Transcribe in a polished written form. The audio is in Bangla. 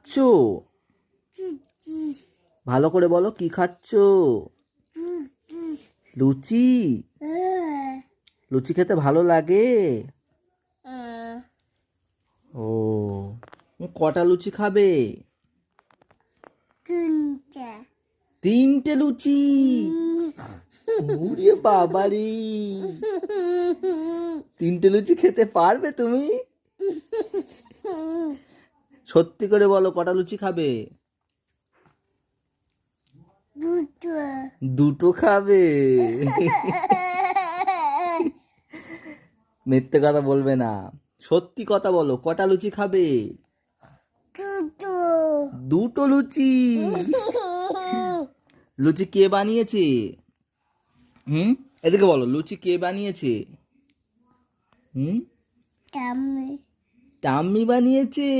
খাচ্ছো? ভালো করে বলো, কি খাচ্ছো? লুচি। লুচি খেতে ভালো লাগে? ও, তুমি কটা লুচি খাবে? তিনটে লুচি? ওরে বাবারি, তিনটে লুচি খেতে পারবে তুমি? সত্যি করে বলো, কটা লুচি খাবে? দুটো খাবে? মিথ্যে কথা বলবে না, সত্যি কথা বলো, কটা লুচি খাবে? দুটো লুচি? লুচি কে বানিয়েছে? হুম, এদিকে বলো, লুচি কে বানিয়েছে? হুম, টাম্মি বানিয়েছে।